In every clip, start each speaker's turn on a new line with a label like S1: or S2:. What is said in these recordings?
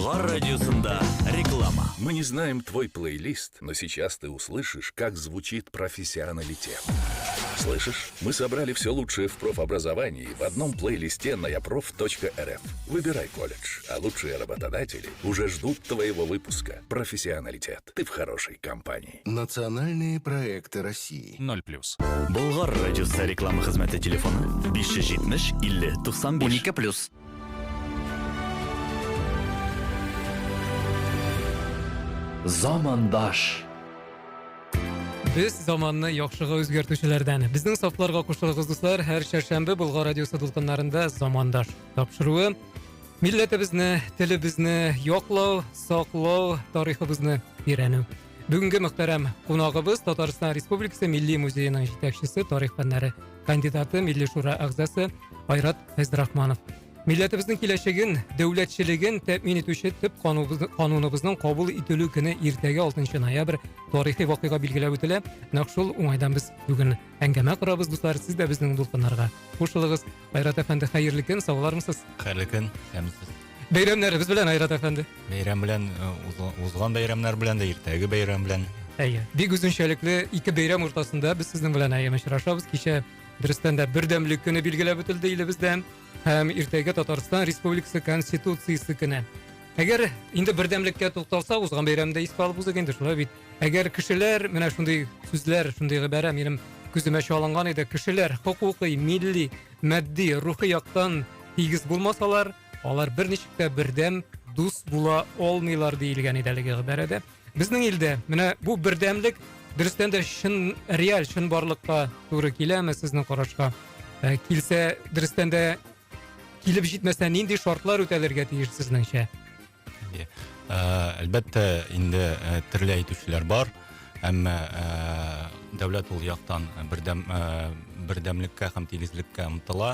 S1: Болгар радиосында реклама.
S2: Мы не знаем твой плейлист, но сейчас ты услышишь, как звучит профессионалитет. Слышишь? Мы собрали все лучшее в профобразовании в одном плейлисте на yaprof.rf. Выбирай колледж, а лучшие работодатели уже ждут твоего выпуска. Профессионалитет. Ты в хорошей компании.
S3: Национальные проекты России.
S1: 0+. Болгар радиосы реклама хезмәте телефоны 570 50 95 12+. Замандаш.
S4: Biz zamanını yaxşıga özgərtüşlərdən. Bizning saflarga qoşulğunuz dostlar, hər şərşənbə Bulgar radiosu dulqınlarında zamandaş tapşırığı. Millətimizni, tilimizni yoqlav, saqlav, tariximizni öyrənu. Бүгінгі muhtaram qonağımız Tataristan Respublikası Milli Muzeyinin жетекчisi, tarix fənləri kandidati, Milli Şura əgzası Ayrat Fəzrahmanov. Milletimizin келешегін, дәүләтчелеген тәэмин итүче төп кануныбызның кабул ителү көне иртәгә 6 ноябрь тарихи вакыйга билгеләп үтелә. Нәкъ шул уңайдан без бүген әңгәмә корабыз дуслар, сез дә безнең дулкыннарга кушылыгыз. Айрат әфәнде, хәерле көн, саулармысыз?
S5: Хәерле көн, сәмсез.
S4: Бәйрәмнәребез белән, Айрат әфәнде.
S5: Бәйрәм белән, узган бәйрәмнәр белән дә, иртәге бәйрәм белән.
S4: Әйе, бик үзенчәлекле ике бәйрәм уртасында без сезнең белән очрашабыз. Кичә дөрестән дә бердәмлек көне билгеләп үтелде илебездә. Һәм иртәгә Татарстан Республикасы Конституциясе көне. Әгәр инде бердәмлеккә тукталсак, узган бәйрәмдә искә алып узык инде, шулай бит. Әгәр кешеләр, менә шундый сүзләр, шундый гыйбарә минем күземә чалынган иде, кешеләр хукукый, милли, матди, рухи яктан тигез булмасалар, алар берничек тә бердәм дус була алмыйлар диелгән иде әлеге гыйбарәдә. Безнең илдә менә бу бердәмлек дөрестән дә шын реаль, шын барлыкка туры киләме сезнең карашка? Килсә, дөрестән дә килеп җитмәсә нинди шартлар үтәлергә тиеш сезнеңчә?
S5: Әлбәттә, инде төрле әйтүчеләр бар, әмма дәүләт ул яктан бердәмлеккә һәм тигезлеккә омтыла,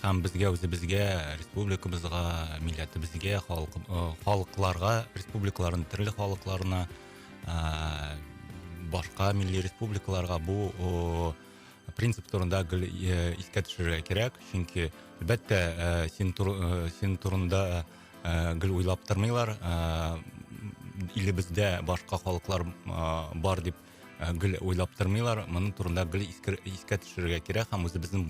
S5: һәм безгә, үзебезгә, республикабызга, милләтебезгә, халыкларга, республикаларның төрле халыкларына, башка милли республикаларга бу принцип турында искә төшерергә кирәк, чөнки әлбәттә син турында гел уйлап тормыйлар, илебездә башка халыклар бар дип гел уйлап тормыйлар, моның турында гел искә төшерергә кирәк, һәм үзебезнең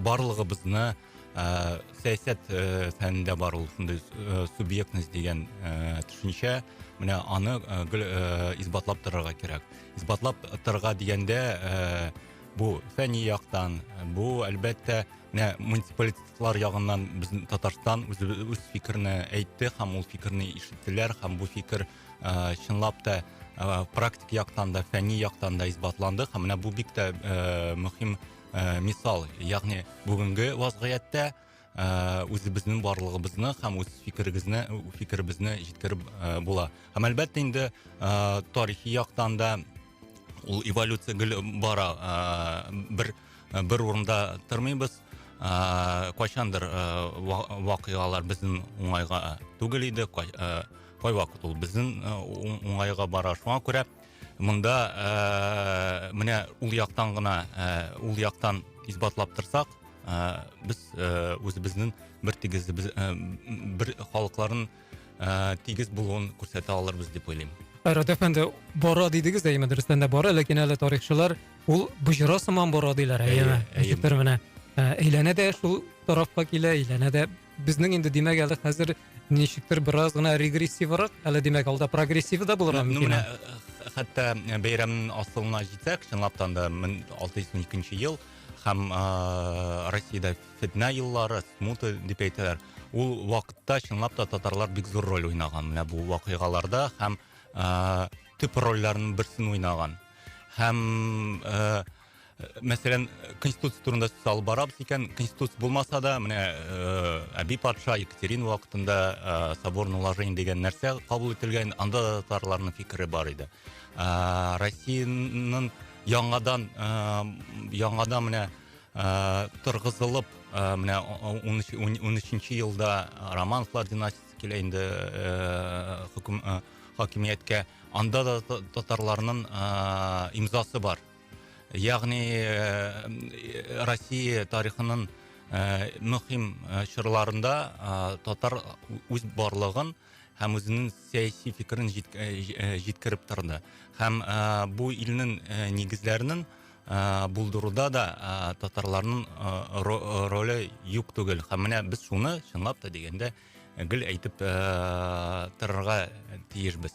S5: барлыгыбызны сәясәт фәнендә бар ул шундый субъектность дигән төшенчә, менә аны исбатлап торырга кирәк. Исбатлап торырга дигәндә бу фәнни яктан, бу әлбәттә менә муниципалитетлар ягыннан безнең Татарстан үз фикерне әйтте, һәм ул фикерне ишеттеләр, һәм бу фикер чынлап та практик яктан да, фәнни яктан да исбатланды, һәм менә бу бик тә мөһим мисал, ягъни бүгенге вазгыятьтә үзебезнең барлыгыбызны һәм үз фикеребезне җиткереп була. Һәм әлбәттә инде тарихи яктан да ул эволюция бара, бер урында тормыйбыз, кайчандыр вакыйгалар безнең уңайга түгел иде, кайвакыт ул безнең уңайга бара. Шуңа күрә монда менә ул яктан гына, ул яктан исбатлап торсак, без үзебезнең бер халыкларның тигез булуын күрсәтә алырбыз дип уйлыйм.
S4: Айрат әфәнде, бара дидегез дә, дөрестән дә бара, ләкин әле тарихчылар ул буҗра сыман бара диләр, әйеме. Менә әйләнә дә шул тарафка килә, әйләнә дә безнең инде димәк әле хәзер ничектер бераз гына регрессиврак, әле димәк алда прогрессив да булырга мөмкин.
S5: Хәтта бәйрәмнең асылына җитсәк, чынлаптан да 1612 ел һәм Россиядә фитна еллары, смута дип әйтәләр. Ул вакытта чынлап та татарлар бик зур роль уйнаган менә бу вакыйгаларда, һәм төп рольләрнең берсен уйнаган. Һәм мәсәлән, конституция турында сүз алып барабыз икән, конституция булмаса да, менә Әби патша Екатерина вакытында соборное уложение дигән нәрсә кабул ителгән, анда да татарларның фикере бар иде. Россиянең яңадан менә торгызылып, менә 13 елда Романовлар династиясе килә инде хакимияткә, анда да татарларның имзасы бар. Ягъни Россия тарихының мөһим чорларында татар үз барлыгын һәм үзенең сәяси фикерен җиткереп торды. Һәм бу илнең нигезләренең булдыруда да татарларның роле юк түгел. Һәм менә без шуны чынлап та дигәндә гел әйтеп торырга тиешбез.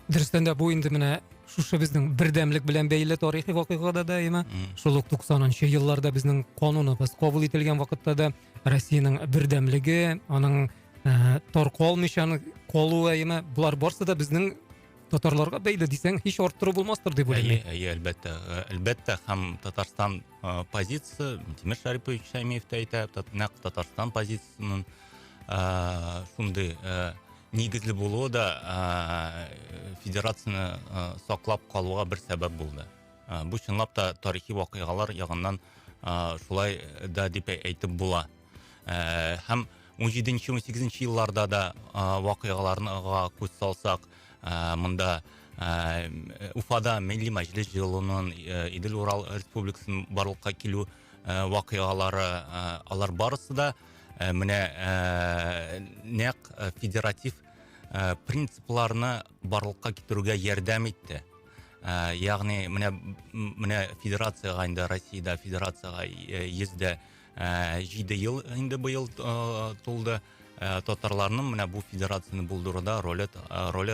S4: Дөрестән дә бу инде менә шушы безнең бердәмлек белән бәйле тарихи вакыйгада даima шул ук 90нчы елларда безнең кануныбыз кабул ителгән вакытта да Россиянең бердәмлеге, аның таркалмыйча калуы, булар барсы да безнең татарларга бәйле дисәң һич арттыру булмастыр дип уйлыйм.
S5: Әлбәттә, һәм Татарстан позициясе, Тимер Шарипович Шәймиев тә әйтә, Татарстан позициясенең шундый нигезле булуы да федерацияны саклап калуга бер сәбәп булды. Бу чынлап та тарихи вакыйгалар ягыннан шулай да дип әйтеп була. Һәм 17-18 елларда да вакыйгаларга күз салсак, монда Уфада Милли Мәҗлес җыелуының Идел-Урал Республикасының барлыкка килү вакыйгалары, алар барысы да менә нәкъ федератив принципларны барлыкка китерүгә ярдәм итте. Ягъни менә федерацияга инде Россиядә федерацияга 107 ел инде быел тулды. Татарларның менә бу федерацияны булдыруда роле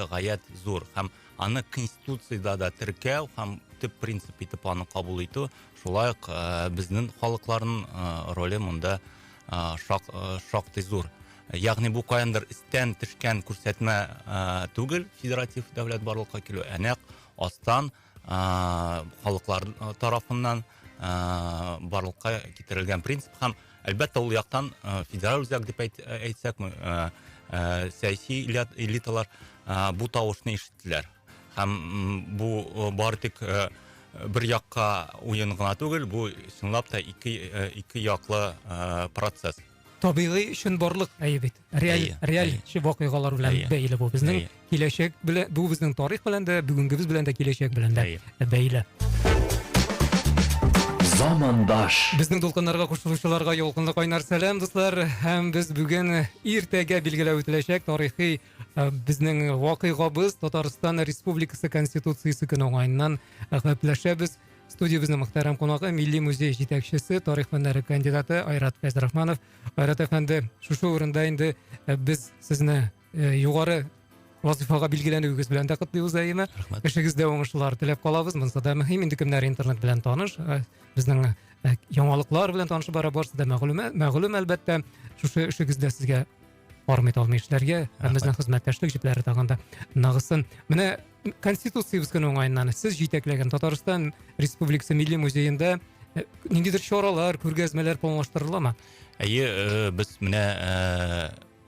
S5: гаять зур. Һәм аны конституциядә да теркәү һәм төп принцип итеп аны кабул итү, шулай ук безнең халыкларның роле монда шактый зур. Ягъни бу каяндыр истән төшкән күрсәтмә түгел, федератив дәүләт барлыкка килү, нәкъ астан халыклар тарафыннан барлыкка китерелгән принцип. Һәм әлбәттә ул яктан федераль үзәк дип әйтсәк, сәяси элиталар бу тавышны ишеттеләр. Һәм бу бары тик бер якка уен гына түгел, бу чынлап та ике яклы процесс.
S4: Табигый өчен барлык бит. Реаль вакыйгалар белән бәйле бу безнең киләчәк белән, бу безнең тарих белән дә, бүгенгебез белән дә, киләчәк белән дә бәйле.
S1: Замандаш.
S4: Безнең дулкыннарга кушылучыларга ялкынлы кайнар сәлам, дуслар. Һәм без бүген иртәгә билгеләп үтеләчәк тарихи безнең вакыйгабыз Татарстан Республикасы Конституциясе көне уңаеннан гәпләшәбез. Студиябезнең мөхтәрәм кунагы, Милли музей җитәкчесе, тарих фәннәре кандидаты Айрат Фәйзрахманов. Айрат әфәнде, шушы урында инде без сезне югары вазифага билгеләнүегез белән дә котлыйбыз даими. Эшегездә уңышлар теләп калабыз. Монда да мөһим инде кемнәр интернет белән таныш, безнең яңалыклар белән танышып барабыз да мәгълүм әлбәттә. Шушы эшегездә сезгә армый талмый эшләргә, безнең хезмәттәшлек җипләре тагында нагысын. Менә Конституциябыз көне уңаеннан сез җитәкләгән Татарстан Республикасы Милли музеенда ниндидер чаралар, күргәзмәләр планлаштырыламы?
S5: Без менә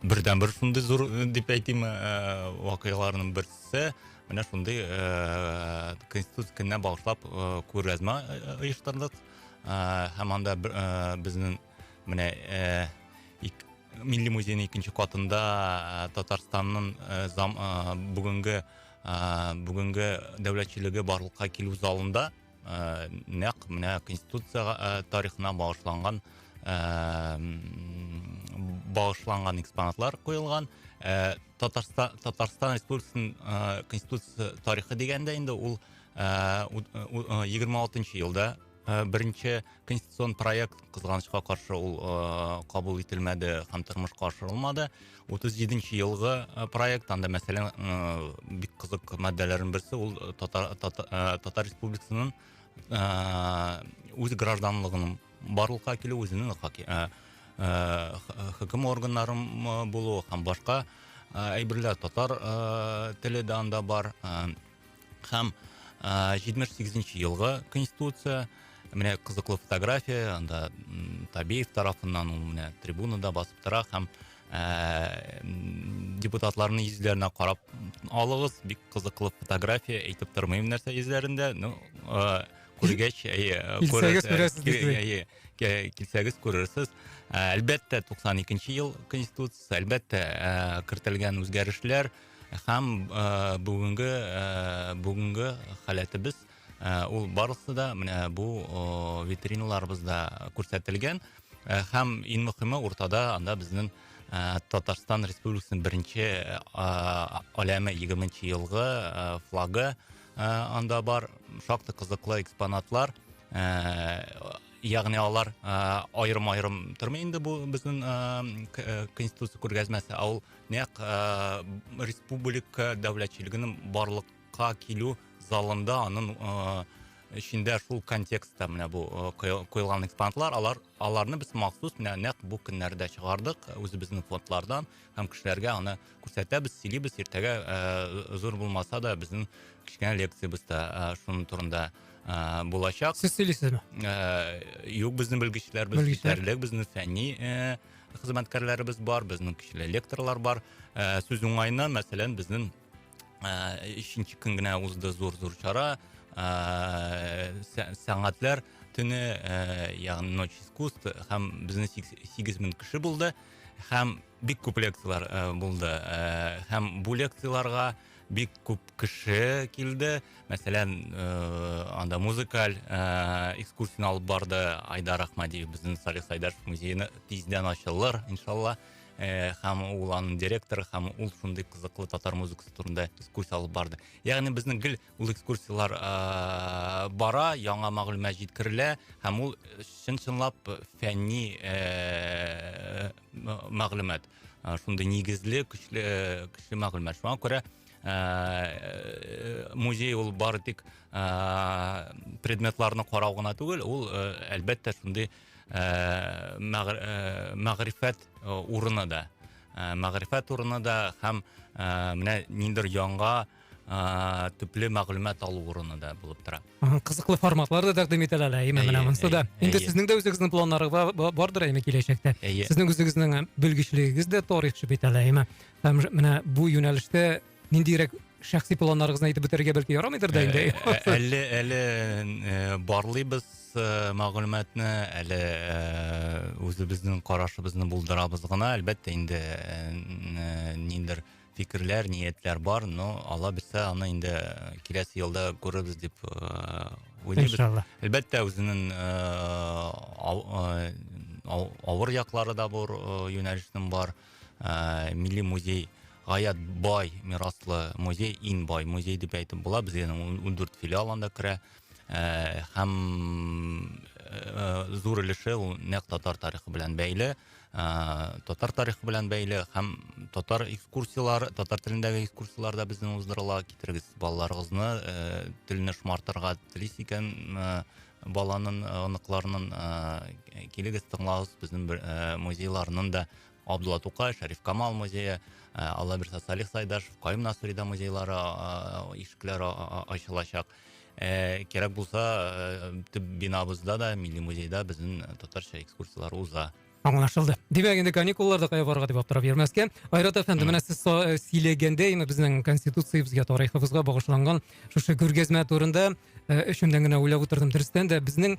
S5: бердән-бер шундый зур дип әйтим вакыйгаларның берсе, менә шундый Конституция көненә багышлап күргәзмә оештырдык. Һәм анда безнең менә Милли музейның икенче катында Татарстанның бүгенге дәүләтчелеге барлыкка килү залында нәкъ менә Конституция тарихына багышланган экспонатлар куелган. Татарстан Республикасының Конституция тарихы дигәндә инде ул 26 елда беренче конституцион проект кызганычка каршы ул кабул ителмәде һәм тормышка ашырылмады. 37 елгы проект, анда мәсәлән бик кызык маддәләрнең берсе ул Татар Республикасының үз гражданлыгының барлыкка килү, үзенең хөкем органнарын булу һәм башка әйберләр, татар теле дә анда бар. Һәм 78 елгы конституция, менә кызыклы фотография, анда Табиев тарафыннан ул менә трибунада басып тора һәм депутатларның йөзләренә карап алыгыз, бик кызыклы фотография, әйтеп тормыйм нәрсә йөзләрендә. Күргәч, килсәгез күрерсез. Әлбәттә 92 ел конституция, әлбәттә кертелгән үзгәрешләр һәм бүгенге халәтебез ул барысы да менә бу витриналарыбызда күрсәтелгән. Һәм иң мөһиме уртада анда безнең Татарстан Республикасының беренче аләме 20 елгы флагы анда бар. Шактый кызыклы экспонатлар. Ягъни алар айрым-айрым тормый инде бу безнең конституция күргәзмәсе, ул нәкъ республика дәүләтчелегенең барлыкка килү залында аның içinde şul kontekstda менә бу коелган экспонатлар, аларны без махсус менә нәкъ бу көннәрдә чыгардык үзебезнең фондлардан һәм кешеләргә аны күрсәтәбез, сөйлибез. Иртәгә зур булмаса да безнең кичкәнә лекциябыз да шуның турында булачак.
S4: Сез сөйлисезме?
S5: Юк, безнең белгечләрбез җитәрлек, безнең фәнни хезмәткәрләребез бар, безнең кешеләр лекторлар бар. Сүз уңайыннан, мәсәлән, безнең 3нче көн генә узды зур чара. Сәнгатьләр төне, ягъни ночь искусств, һәм безнең 8000 кеше булды, һәм бик күп лекциялар булды. Һәм бу лекцияларга бик күп кеше килде. Мәсәлән, анда музыкаль экскурсия алып барды Айдар Ахмадиев, безнең Салих Сайдашев музейны тиздән ачылыр, иншалла. Һәм ул аның директоры, һәм ул шундый кызыклы татар музыкасы турында экскурсия алып барды. Ягъни безнең гел ул экскурсиялар бара, яңа мәгълүмат җиткерелә, һәм ул чынлап фәнни мәгълүмат. Шундый нигезле, көчле мәгълүмат. Шуңа күрә музей ул бары тик предметларны карау гына түгел, ул әлбәттә шундый мәгърифәт урыны да. Мәгърифәт урыны да һәм менә ниндер яңа төпле мәгълүмат алу урыны да булып тора.
S4: Кызыклы форматлар да тәкъдим ителәләр, менә монысы да. Инде сезнең дә үзегезнең планнарыгыз бардыр әйме киләчәктә. Сезнең үзегезнең белгечлегегез дә тарихчы бит әле. Һәм менә бу юнәлештә ниндирәк шәхси планнарыгызны әйтеп бетерергә бәлки ярамыйдыр да инде.
S5: Әле барлыйбыз мәгълүматны, әле үзебезнең карашыбызны булдырабыз гына. Әлбәттә инде ниндер фикерләр, ниятләр бар, но Алла бирсә, аны инде киләсе елда күрербез дип уйлыйбыз. Әлбәттә үзенең авыр яклары да бар, юнәлешнең бар. Милли музей гаять бай, мираслы музей, иң бай музей дип әйтеп була. Безнең 14 филиал анда керә. Һәм зур өлеше ул нәкъ татар тарихы белән бәйле. Татар тарихы белән бәйле һәм татар экскурсиялар, татар телендәге экскурсиялар да безнең уздырыла. Китерегез балаларыгызны, телне шмартырга телис икән, баланың оныкларының килегез тыңлагыз. Безнең музейларның да Абдулла Тукай, Шәриф Камал музее, Алла бирсә Салих Сайдашев, Кайым Насырида музейлары ишекләре ачылачак. Кирәк булса, төп бинабызда да, милли музейда безнең татарча экскурсиялар уза.
S4: Аңлашылды. Димәк, инде каникулларда кая барырга дип аптырап йөрмәскә. Айрат әфәнде, менә сез сөйләгәндә, безнең конституциябызга, тарихыбызга багышланган шушы күргәзмә турында өчендән генә уйлап утырдым. Дөрестән дә безнең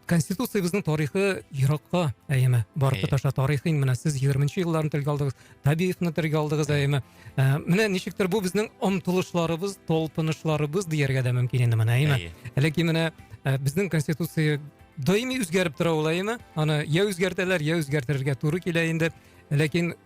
S4: конституциябызның тарихы еракка әйме. Барып тоташа тарихын менә сез 20нчы елларны телгә алдыгыз, Табиевны телгә алдыгыз әйме. Менә ничектер бу безнең омтылышларыбыз, толпынышларыбыз дияргә дә мөмкин инде менә әйме. Ләкин менә безнең конституция даими үзгәреп тора ул әйме. Аны я үзгәртәләр, я үзгәртергә туры килә инде. Ләкин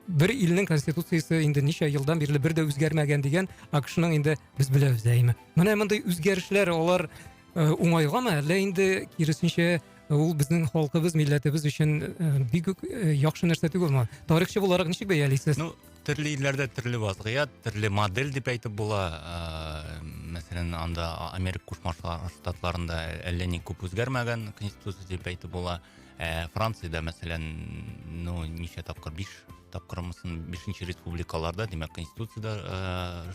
S4: бер илнең конституциясе инде ничә елдан бирле бер дә үзгәрмәгән дигән АКШның инде без беләбез әйме. Менә мондый үзгәрешләр алар уңайгамы, әллә инде киресенчә ул безнең халкыбыз, милләтебез өчен бик яхшы нәрсә түгелме? Тарихчы буларак ничек бәялисез?
S5: Ну, төрле илләрдә төрле вазгыять, төрле модель дип әйтеп була. Мәсәлән, анда Америка Кушма Штатларында әллә ни күп үзгәрмәгән конституция дип әйтеп була. Франциядә, мәсәлән, ничә тапкыр 5 тапкырмысын 5нче республикаларда, димәк, конституциядә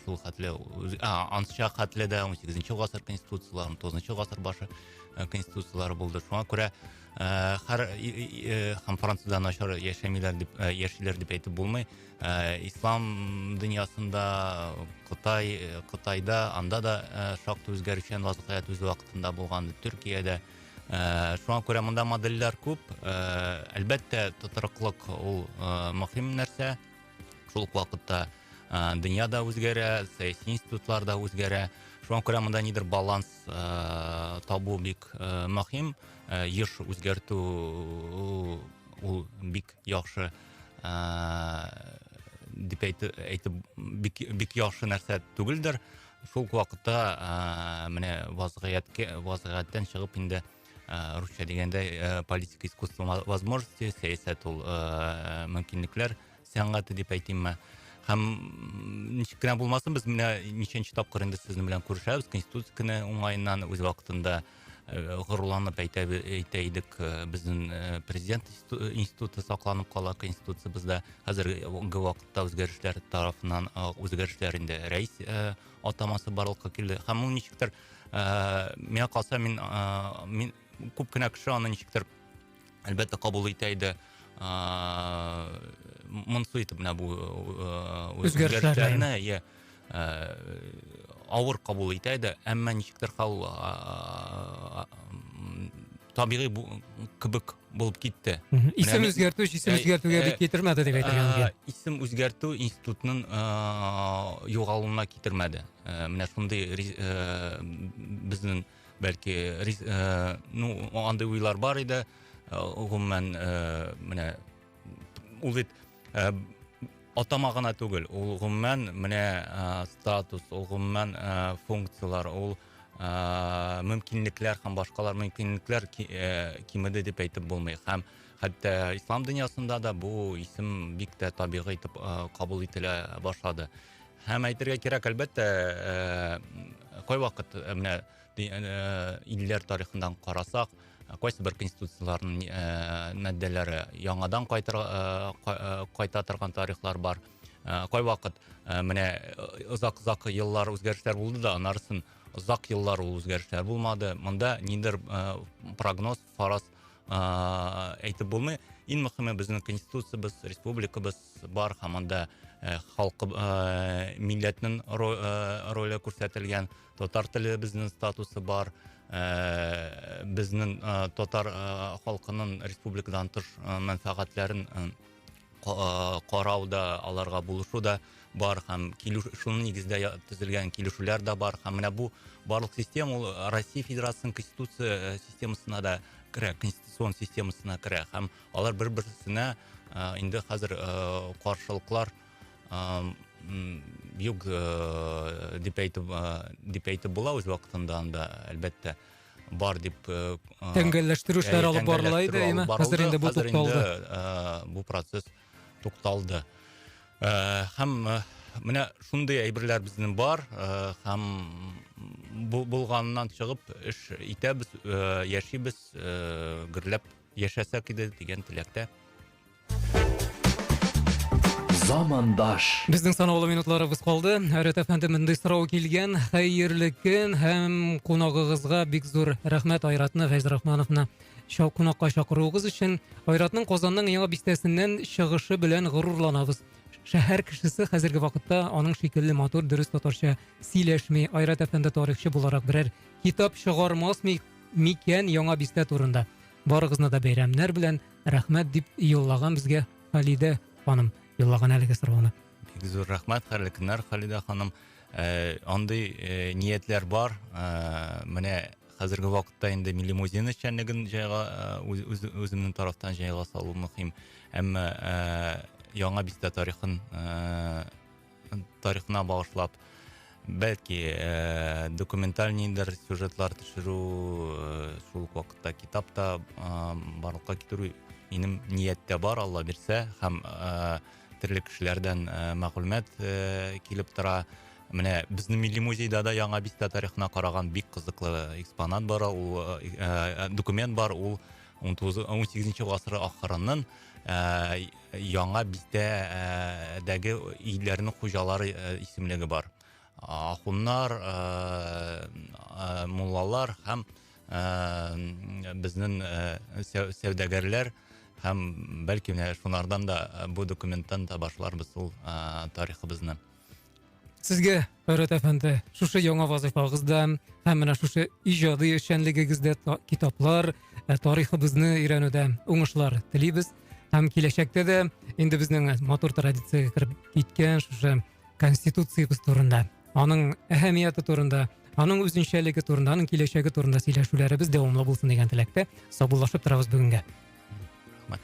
S5: шул хәтле, ансча хәтледә 18нче гасыр конституциялары, 9нчы гасыр башы конституциялары булды. Шуңа күрә һәм Франциядә начар яшиләр дип әйтеп булмый. Ислам дөньясында, Кытайда, анда да шактый үзгәрүчән вазгыять үз вакытында булган, Төркиядә. Шуңа күрә монда модельләр күп. Әлбәттә, тотырыклык ул мөһим нәрсә. Шул ук вакытта дөнья да үзгәрә, сәяси институтлар да үзгәрә. Шуңа күрә монда нидер баланс табу бик мөһим. Еш үзгәртү ул бик яхшы дип әйтеп бик яхшы нәрсә түгелдер. Шул вакытта менә вазгыятьтән чыгып инде русча дигәндә политика искусство возможности, сәясәт ул мөмкинлекләр сәнгате дип әйтимме. Һәм ничек кенә булмасын, без менә ничәнче тапкыр инде сезнең белән күрешәбез, конституция көне уңаеннан үз вакытында горурланып әйтә идек, безнең президент институты сакланып кала, конституциябызда хәзерге вакытта үзгәрешләр тарафыннан үзгәрешләр инде рәис атамасы барлыкка килде. Һәм ул ничектер миңа калса, мин күп кенә кеше аны ничектер әлбәттә кабул итә иде. Монсы итеп менә бу үзгәрешләрне авыр кабул итә иде, әмма ничектер хал табигый кебек булып китте.
S4: Исем үзгәртүгә бик китермәде дип әйтергә.
S5: Исем үзгәртү институтның югалуына китермәде. Менә шундый безнең бәлки андый уйлар бар иде. Гомумән менә ул бит атама гына түгел, ул гомумән менә статус, ул гомумән функциялар, ул мөмкинлекләр һәм башкалар мөмкинлекләр кимеде дип әйтеп булмый. Һәм хәтта ислам дөньясында да бу исем бик тә табигый итеп кабул ителә башлады. Һәм әйтергә кирәк, әлбәттә, кайвакыт менә илләр тарихыннан карасак, кайсы бер конституцияларның маддәләре яңадан кайта торган тарихлар бар. Кайвакыт менә озак еллар үзгәрешләр булды да, анарсын озак еллар ул үзгәрешләр булмады. Монда ниндер прогноз, фараз әйтеп булмый. Иң мөһиме безнең конституциябыз, республикабыз бар, һәм анда халкы, милләтнең роле күрсәтелгән, татар теле безнең статусы бар. Безнең татар халкының республикадан тыш мәнфәгатьләрен карауда, аларга булышу да бар, һәм шуның нигездә төзелгән килешүләр дә бар. Һәм менә бу барлык система ул Россия Федерациясының конституция системасына да керә, конституцион системасына керә. Һәм алар бер-берсенә инде хәзер каршылыклар юк дип әйтеп була үз вакытында, анда әлбәттә бар дип
S4: тәңгәлләштерү эшләре алып барыла иде, әйме? Хәзер инде бу тукталды.
S5: Бу процесс тукталды. Һәм менә шундый әйберләр безнең бар, һәм булганнан чыгып эш итәбез, яшибез, гөрләп яшәсәк иде дигән теләктә.
S1: Замандаш.
S4: Безнең санаулы минутларыбыз калды. Әрәт әфәнде, мондый сорау килгән. Хәерле көн һәм кунагыгызга бик зур рәхмәт, Айратны Фәйзрахмановны кунакка чакыруыгыз өчен. Айратның Казанның яңа бистәсеннән чыгышы белән горурланабыз. Шәһәр кешесе хәзерге вакытта аның шикелле матур, дөрес татарча сөйләшми. Айрат әфәнде тарихчы буларак берәр китап чыгармас микән яңа бистә турында. Барыгызны да бәйрәмнәр белән рәхмәт дип юллаган безгә Халидә ханым. Юллаган әлеге сорауны.
S5: Бик зур рәхмәт, хәерле көннәр, Халидә ханым. Андый ниятләр бар. Менә хәзерге вакытта инде милли музейның эшчәнлеген җайга үземнең тарафтан җайга салу мөһим. Әмма яңа бистә тарихына багышлап, бәлки документаль ниндер сюжетлар төшерү, шул вакытта китапта барлыкка китерү минем нияттә бар, Алла бирсә, һәм төрле кешеләрдән мәгълүмат килеп тора. Менә безнең милли музейда да яңа бистә тарихына караган бик кызыклы экспонат бар, ул документ бар, ул 18-нче гасыр ахырының яңа бистәдәге өйләрнең хуҗалары исемлеге бар. Ахуннар, муллалар һәм безнең сәүдәгәрләр, һәм бәлки шунардан да бу документтан да башларбыз ул тарихыбызны.
S4: Сезгә, Айрат әфәнде, шушы яңа вазифагызда һәм менә шушы иҗади эшчәнлегегездә китаплар, тарихыбызны өйрәнүдә уңышлар телибез. Һәм киләчәктә дә инде безнең матур традициягә кереп киткән шушы конституциябыз турында, аның әһәмияте турында, аның үзенчәлеге турында, аның киләчәге турында сөйләшүләребез дәвамлы булсын дигән теләктә саубуллашып торабыз бүгенгә.
S5: Рахмәт.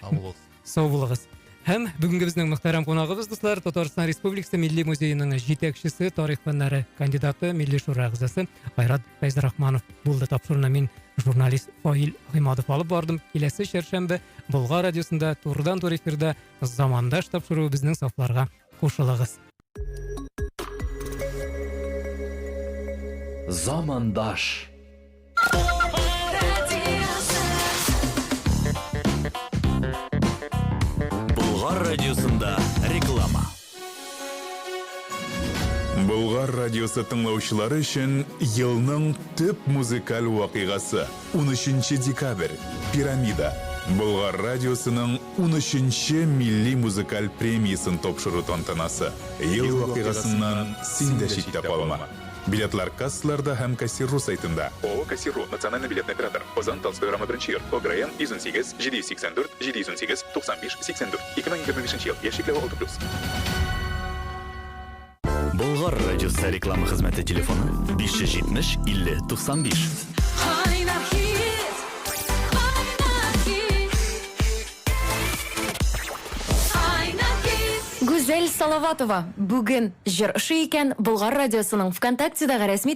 S5: Сау булыгыз.
S4: Сау булыгыз. Һәм бүгенге безнең мөхтәрәм кунагыбыз, дуслар, Татарстан Республикасы Милли музееның җитәкчесе, тарих фәннәре кандидаты, Милли шура әгъзасы Айрат Фәйзрахманов булды. Тапшыруны мин журналист Фаил Гыймадов алып бардым. Киләсе чәршәмбе Болгар радиосында турыдан-тур эфирда замандаш тапшыру безнең сафларга кушылыгыз.
S1: Замандаш. Болгар радиосында реклама.
S6: Болгар радиосы тыңлаучылары өчен елның төп музыкаль вакыйгасы 13 декабрь Пирамида. Болгар радиосының 13 милли музыкаль премиясын тапшыру тантанасы. Ел вакыйгасыннан син дә читтә калма. Билетлар кассаларда һәм Кассиру сайтында. ООО Кассиру национальный билетный оператор. Озан Толстой рама 1 ОГРН 118 784 718 95 84 2025 ел. Яшикләве 6+.
S1: Болгар радиосы реклама хезмәте телефоны 570 50 95.
S7: Гүзәл Салаватова бүген җыр ошый икән Болгар радиосының ВКонтактедагы рәсми